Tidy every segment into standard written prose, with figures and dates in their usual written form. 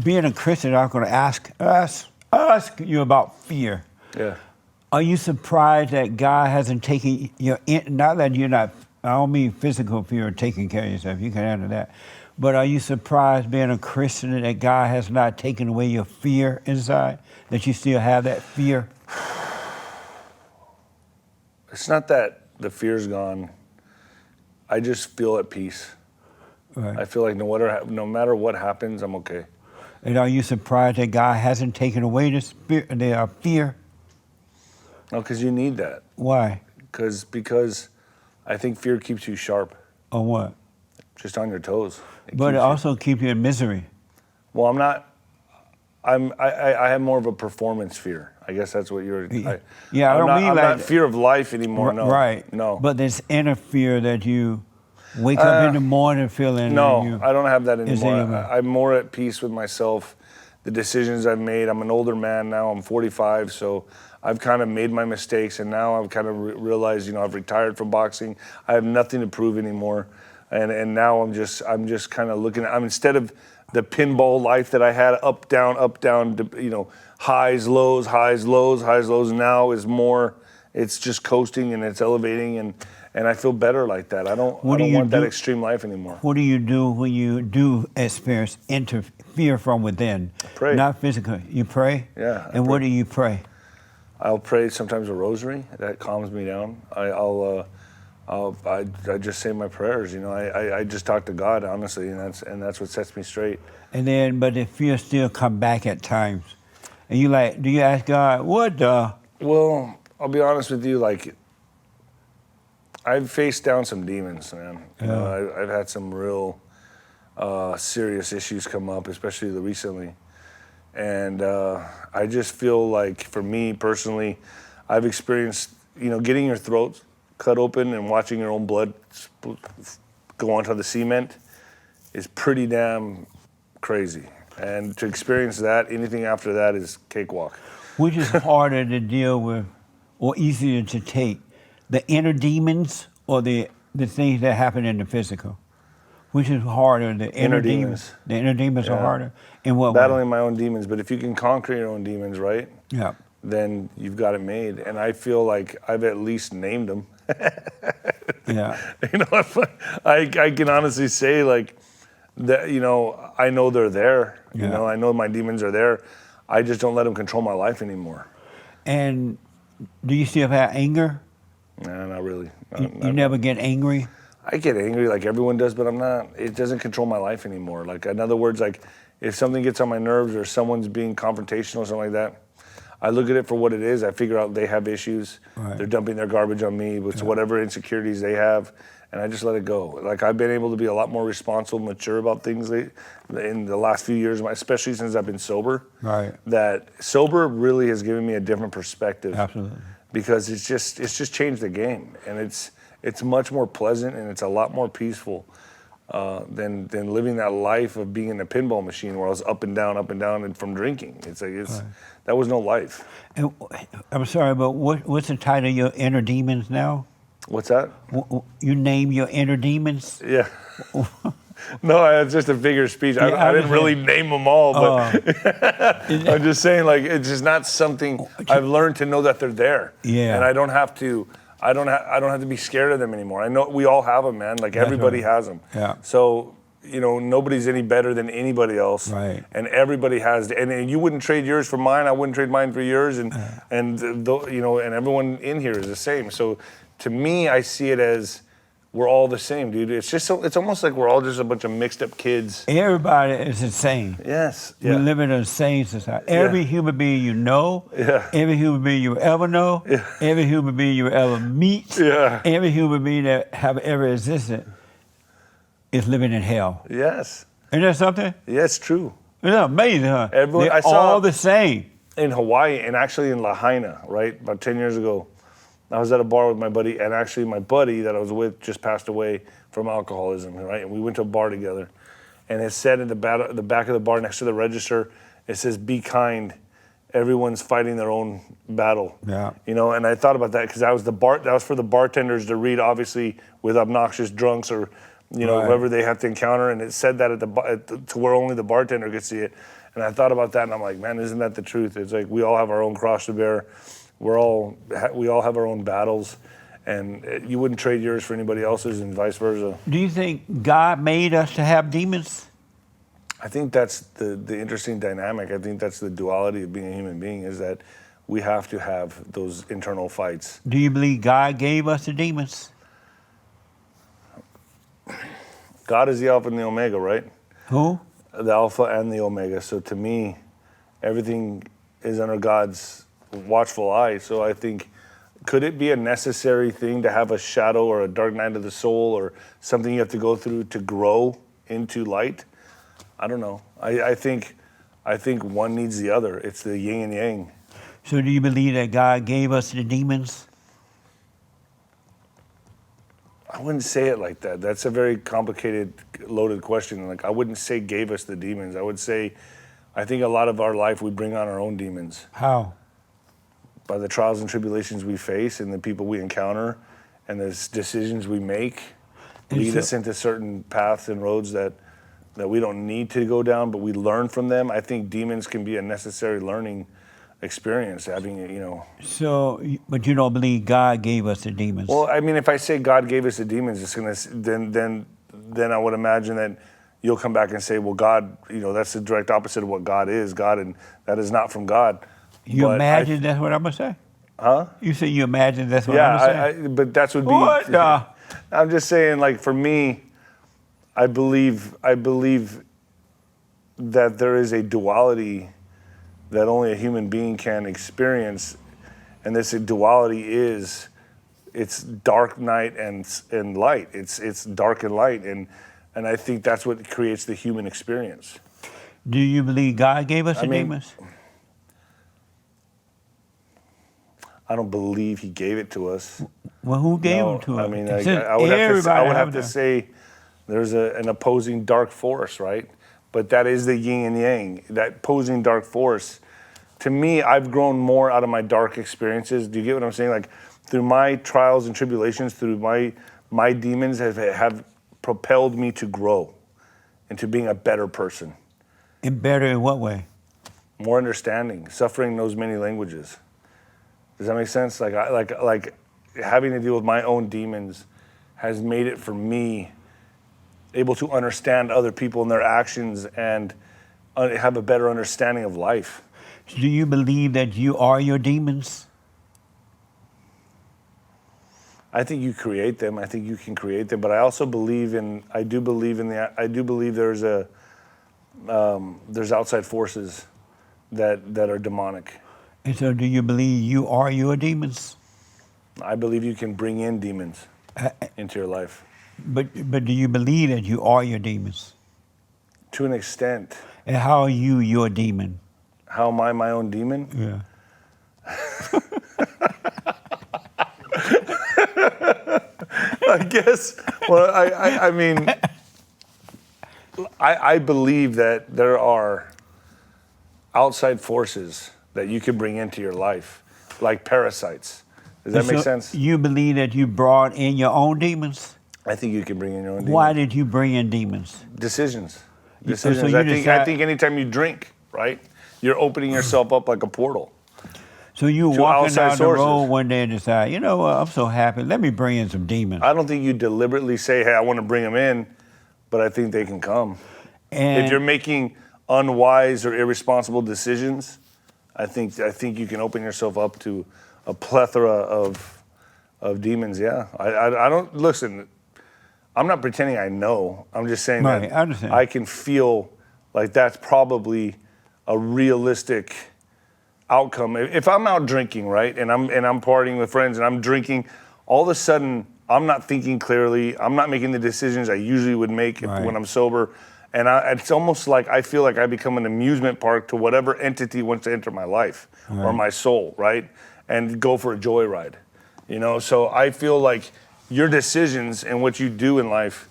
being a Christian, I'm going to ask you about fear. Yeah. Are you surprised that God hasn't taken not that you're not, I don't mean physical fear of taking care of yourself, you can handle that, but are you surprised being a Christian that God has not taken away your fear inside, that you still have that fear? It's not that the fear's gone. I just feel at peace. Right. I feel like no matter what happens, I'm okay. And are you surprised that God hasn't taken away the fear? No, because you need that. Why? Because I think fear keeps you sharp. Or what? Just on your toes. But it also keeps you in misery. Well, I'm not. I have more of a performance fear. I guess that's what you're. I'm not fear of life anymore. No. Right. No. But there's inner fear that you wake up in the morning feeling. No, I don't have that anymore. I'm more at peace with myself. The decisions I've made. I'm an older man now. I'm 45, so I've kind of made my mistakes, and now I've kind of realized, I've retired from boxing. I have nothing to prove anymore, and now I'm just kind of looking at. Instead of the pinball life that I had, up down, highs, lows, highs, lows, highs, lows. Now is more. It's just coasting and it's elevating, and I feel better like that. I don't want that extreme life anymore. What do you do when you do experience fear from within? I pray. Not physical. You pray? Yeah. And what do you pray? I'll pray sometimes a rosary. That calms me down. I just say my prayers. I just talk to God, honestly, and that's what sets me straight. And then, but the fear still come back at times. And do you ask God, what the? Well, I'll be honest with you, I've faced down some demons, man. I've had some real serious issues come up, especially recently. And I just feel like, for me personally, I've experienced, getting your throat cut open and watching your own blood go onto the cement is pretty damn crazy. And to experience that, anything after that is cakewalk. Which is harder to deal with or easier to take, the inner demons or the things that happen in the physical? Which is harder, the inner demons? The inner demons are harder? In what way? Battling my own demons, but if you can conquer your own demons, right? Yeah. Then you've got it made. And I feel like I've at least named them. Yeah. I can honestly say that, I know they're there. Yeah. I know my demons are there. I just don't let them control my life anymore. And do you still have anger? No, not really. You never get angry? I get angry like everyone does, but I'm not. It doesn't control my life anymore. In other words, if something gets on my nerves or someone's being confrontational or something like that, I look at it for what it is. I figure out they have issues. Right. They're dumping their garbage on me with whatever insecurities they have, and I just let it go. I've been able to be a lot more responsible, mature about things in the last few years, especially since I've been sober. Right. That sober really has given me a different perspective. Absolutely. Because it's just changed the game, and it's much more pleasant and it's a lot more peaceful than living that life of being in a pinball machine where I was up and down and from drinking. That was no life. And I'm sorry, but what's the title of your inner demons now? What's that? You name your inner demons? Yeah. No, it's just a figure of speech. I didn't really name them all, but I'm just saying, it's just not something I've learned to know that they're there. Yeah. And I don't have to be scared of them anymore. I know we all have them, man. Everybody has them. Yeah. So, nobody's any better than anybody else. Right. And everybody has, and you wouldn't trade yours for mine. I wouldn't trade mine for yours. And everyone in here is the same. So to me, I see it as, we're all the same, dude. It's almost like we're all just a bunch of mixed up kids. Everybody is the same. Yes. We live in a same society. Every human being you know, every human being you ever know, every human being you ever meet, every human being that have ever existed is living in hell. Yes. Isn't that something? Yeah, it's true. It's amazing, huh? They're all the same. In Hawaii, and actually in Lahaina, right? About 10 years ago, I was at a bar with my buddy, and actually my buddy that I was with just passed away from alcoholism, right? And we went to a bar together, and it said in the back of the bar next to the register, it says, "Be kind. Everyone's fighting their own battle." Yeah. And I thought about that because that was for the bartenders to read, obviously, with obnoxious drunks or whoever they have to encounter, and it said that to where only the bartender could see it. And I thought about that, and I'm like, man, isn't that the truth? It's like we all have our own cross to bear. We all have our own battles, and you wouldn't trade yours for anybody else's, and vice versa. Do you think God made us to have demons? I think that's the interesting dynamic. I think that's the duality of being a human being, is that we have to have those internal fights. Do you believe God gave us the demons? God is the Alpha and the Omega, right? Who? The Alpha and the Omega. So to me, everything is under God's watchful eye. So I think, could it be a necessary thing to have a shadow or a dark night of the soul, or something you have to go through to grow into light? I don't know. I think one needs the other. It's the yin and yang. So do you believe that God gave us the demons? I wouldn't say it like that. That's a very complicated, loaded question. Like, I wouldn't say gave us the demons. I would say, I think a lot of our life we bring on our own demons. How? By the trials and tribulations we face, and the people we encounter, and the decisions we make lead us into certain paths and roads that we don't need to go down, but we learn from them. I think demons can be a necessary learning experience, having, So, but you don't believe God gave us the demons? Well, I mean, if I say God gave us the demons, it's gonna then I would imagine that you'll come back and say, well, God, that's the direct opposite of what God is. God, and that is not from God. You but imagine that's what I'm gonna say? Huh? You say you imagine that's what I'm gonna say? But that's would be. What? I'm just saying, like, for me, I believe that there is a duality that only a human being can experience, and this duality is, it's dark night and light. It's dark and light, and I think that's what creates the human experience. Do you believe God gave us the demons? I don't believe He gave it to us. Well, who gave them to us? I mean, I would have to say there's an opposing dark force, right? But that is the yin and yang, that opposing dark force. To me, I've grown more out of my dark experiences. Do you get what I'm saying? Like, through my trials and tribulations, through my demons have propelled me to grow into being a better person. And better in what way? More understanding. Suffering knows many languages. Does that make sense? Like having to deal with my own demons has made it for me able to understand other people and their actions, and have a better understanding of life. Do you believe that you are your demons? I think you create them. I think you can create them, but I also believe there's outside forces that are demonic. And so do you believe you are your demons? I believe you can bring in demons into your life. But do you believe that you are your demons? To an extent. And how are you your demon? How am I my own demon? Yeah. I guess, well, I mean, I believe that there are outside forces that you can bring into your life, like parasites. Does that make sense? You believe that you brought in your own demons? I think you can bring in your own demons. Why did you bring in demons? Decisions. So I think anytime you drink, right, you're opening yourself up like a portal. So you walking down the road one day and decide, you know what, I'm so happy, let me bring in some demons. I don't think you deliberately say, hey, I want to bring them in, but I think they can come. And if you're making unwise or irresponsible decisions, I think you can open yourself up to a plethora of demons. Yeah, I don't listen. I'm not pretending I know. I'm just saying that I understand. I can feel like that's probably a realistic outcome. If I'm out drinking, right, and I'm partying with friends and I'm drinking, all of a sudden I'm not thinking clearly. I'm not making the decisions I usually would make when I'm sober. And it's almost like I feel like I become an amusement park to whatever entity wants to enter my life or my soul, right? And go for a joyride, So I feel like your decisions and what you do in life,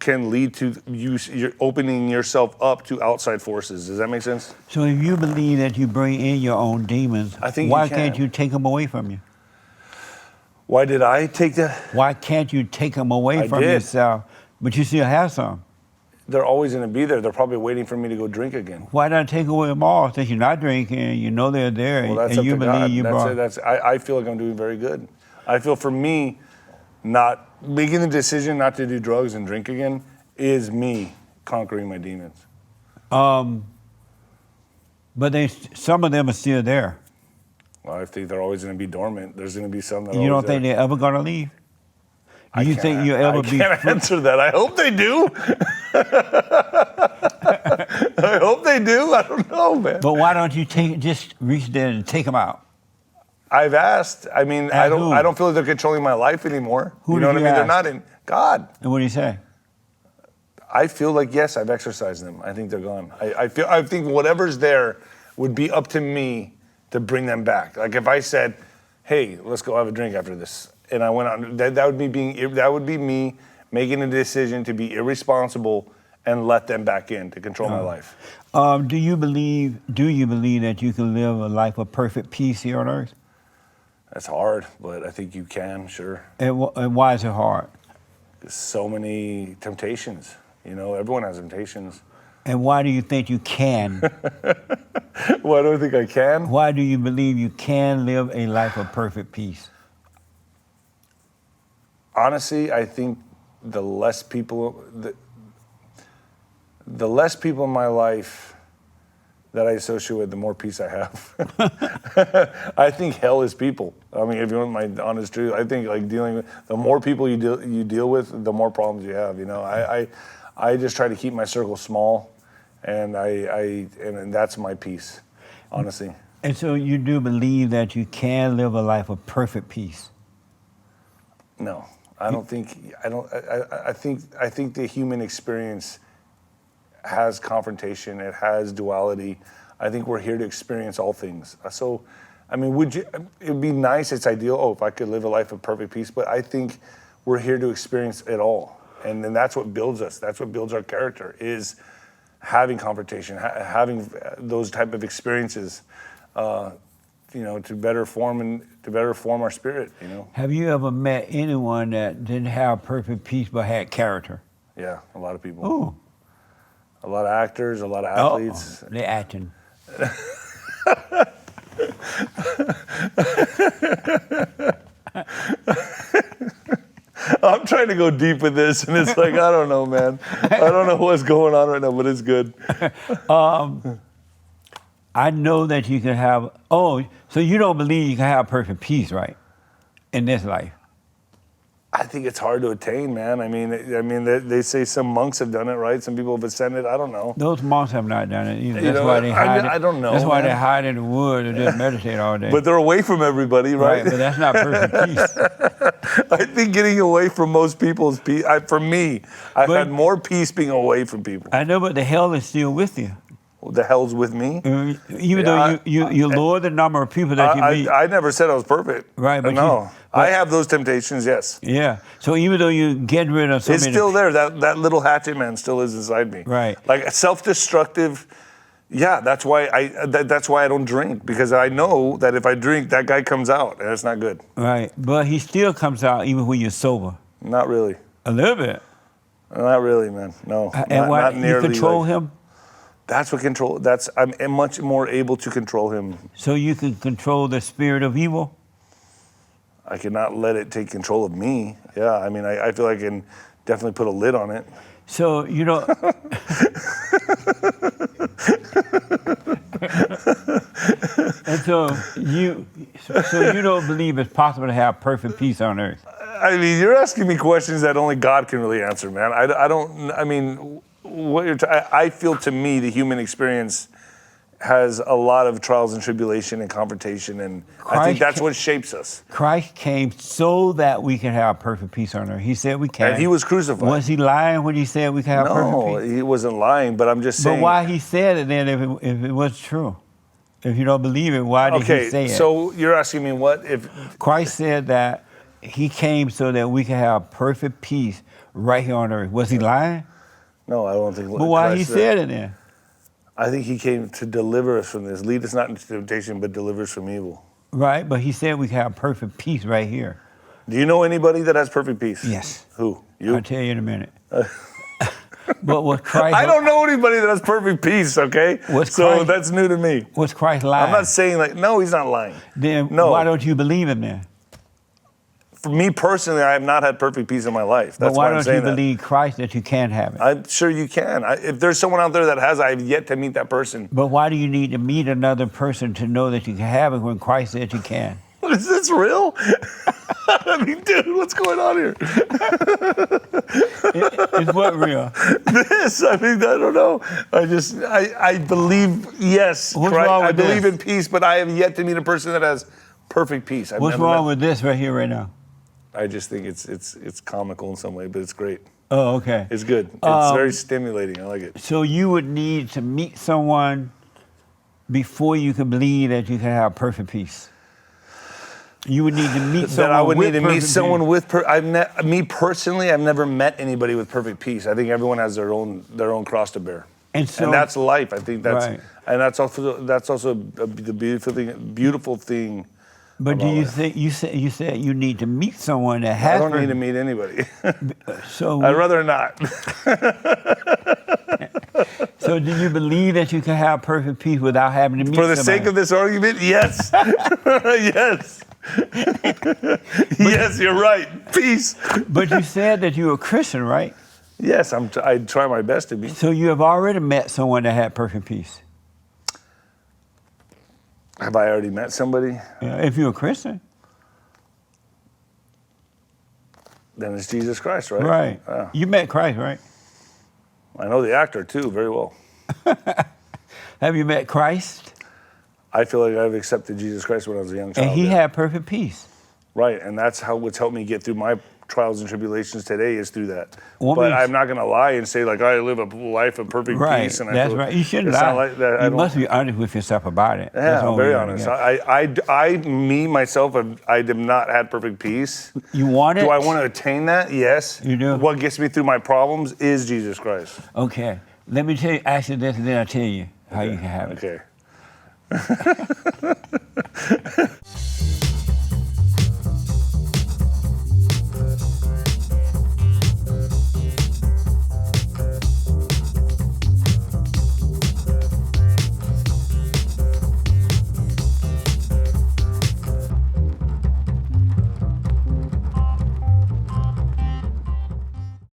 can lead to you're opening yourself up to outside forces. Does that make sense? So if you believe that you bring in your own demons, why can't you take them away from you? Why did I take that? Why can't you take them away from yourself, but you still have some? they're always going to be there. They're probably waiting for me to go drink again. Why not take away them all since you're not drinking? You know they're there, Well, that's and up you to believe God. you brought. I feel like I'm doing very good. I feel for me, not making the decision not to do drugs and drink again is me conquering my demons. But some of them are still there. Well, I think they're always going to be dormant. There's going to be some that You don't think they're ever going to leave? Do you think you'll ever be? I can't answer that. I hope they do. I hope they do. I don't know, man. But why don't you just reach there and take them out? I've asked. I mean, I don't feel like they're controlling my life anymore. Who you know what I mean? ask? They're not in God. And what do you say? I feel like, yes, I've exercised them. I think they're gone. I think whatever's there would be up to me to bring them back. Like if I said, hey, let's go have a drink after this, and I went out, that would be me making a decision to be irresponsible and let them back in to control my life. Do you believe that you can live a life of perfect peace here on earth? That's hard, but I think you can, sure. And why is it hard? There's so many temptations. You know, everyone has temptations. And why do you think you can? Why do I think I can? Why do you believe you can live a life of perfect peace? Honestly, I think the less people in my life that I associate with, the more peace I have. I think hell is people. I mean, if you want my honest truth, I think like dealing with the more people you deal with, the more problems you have. You know, I just try to keep my circle small, and and that's my peace, honestly. And so you do believe that you can live a life of perfect peace? No, I don't think. I think the human experience has confrontation. It has duality. I think we're here to experience all things. So, I mean, it'd be nice, it's ideal, if I could live a life of perfect peace, but I think we're here to experience it all. And then that's what builds us. That's what builds our character, is having confrontation, having those type of experiences, you know, to better form our spirit, you know. Have you ever met anyone that didn't have perfect peace but had character? Yeah, a lot of people. Ooh. A lot of actors, a lot of athletes. They're acting. I'm trying to go deep with this, and it's like, I don't know, man. I don't know what's going on right now, but it's good. I know that you can have, so you don't believe you can have perfect peace, right, in this life? I think it's hard to attain, man. I mean, they say some monks have done it, right? Some people have ascended. I don't know. Those monks have not done it either. You know, why they hide. I don't know. That's why they hide in the woods and just meditate all day. But they're away from everybody, right? But that's not perfect peace. I think getting away from most people is peace. For me, I've had more peace being away from people. I know, but the hell is still with you. Well, the hell's with me. Even though you lower the number of people that you meet. I never said I was perfect. Right, but no. I have those temptations, yes. Yeah. So even though you get rid of so it's many, still there. That little hatchet man still is inside me. Right. Like self-destructive. Yeah, that's why I don't drink, because I know that if I drink, that guy comes out, and it's not good. Right. But he still comes out even when you're sober. Not really. A little bit. Not really, man. No. And why not nearly. You control him? That's what control. I'm much more able to control him. So you can control the spirit of evil? I cannot let it take control of me. Yeah, I mean, I feel like I can definitely put a lid on it. So, you know... And so you don't believe it's possible to have perfect peace on earth? I mean, you're asking me questions that only God can really answer, man. I mean, I feel, to me, the human experience has a lot of trials and tribulation and confrontation, and I think that's what shapes us. Christ came so that we can have perfect peace on earth. He said we can. And he was crucified. Was he lying when he said we can have perfect peace? No, he wasn't lying, but I'm just saying. But why he said it then if it was true? If you don't believe it, why did he say it? Okay, so you're asking me what if... Christ said that he came so that we can have perfect peace right here on earth. Was he lying? No, I don't think... But why he said it then? I think he came to deliver us from this. Lead us not into temptation, but deliver us from evil. Right, but he said we can have perfect peace right here. Do you know anybody that has perfect peace? Yes. Who? You? I'll tell you in a minute. But was Christ? I don't know anybody that has perfect peace, okay? So that's new to me. Was Christ lying? I'm not saying like, no, he's not lying. Then no. why don't you believe him then? For me personally, I have not had perfect peace in my life. That's why I'm saying that. But why don't you believe Christ that you can have it? I'm sure you can. If there's someone out there that has, I have yet to meet that person. But why do you need to meet another person to know that you can have it when Christ said you can? Is this real? I mean, dude, what's going on here? It's what real? This, I mean, I don't know. I believe, yes, What's wrong with I believe this? in peace, but I have yet to meet a person that has perfect peace. What's wrong with this right here, right now? I just think it's comical in some way, but it's great. Oh, okay. It's good. It's very stimulating. I like it. So you would need to meet someone before you can believe that you can have perfect peace. You would need to meet someone. That I would need to meet peace. someone with. Me personally, I've never met anybody with perfect peace. I think everyone has their own cross to bear, and that's life. I think that's right. And that's also the beautiful thing. But do you think you said you need to meet someone that has? I don't need to meet anybody. So I'd rather not. So do you believe that you can have perfect peace without having to meet For the somebody? sake of this argument, yes. Yes. Yes, you're right. Peace. But you said that you're a Christian, right? Yes, I try my best to be. So you have already met someone that had perfect peace. Have I already met somebody? Yeah, if you're a Christian. Then it's Jesus Christ, right? Right. Yeah. You met Christ, right? I know the actor too very well. Have you met Christ? I feel like I've accepted Jesus Christ when I was a young child. And he had perfect peace. Right, and that's what's helped me get through my trials and tribulations today is through that. What but makes- I'm not going to lie and say like I live a life of perfect Right. peace. And That's right. You shouldn't lie. Like that. You must be honest with yourself about it. Yeah, I'm very honest. Me myself, I have not had perfect peace. You want it? Do I want to attain that? Yes. You do? What gets me through my problems is Jesus Christ. Okay. Let me ask you this, and then I'll tell you how you can have it. Okay.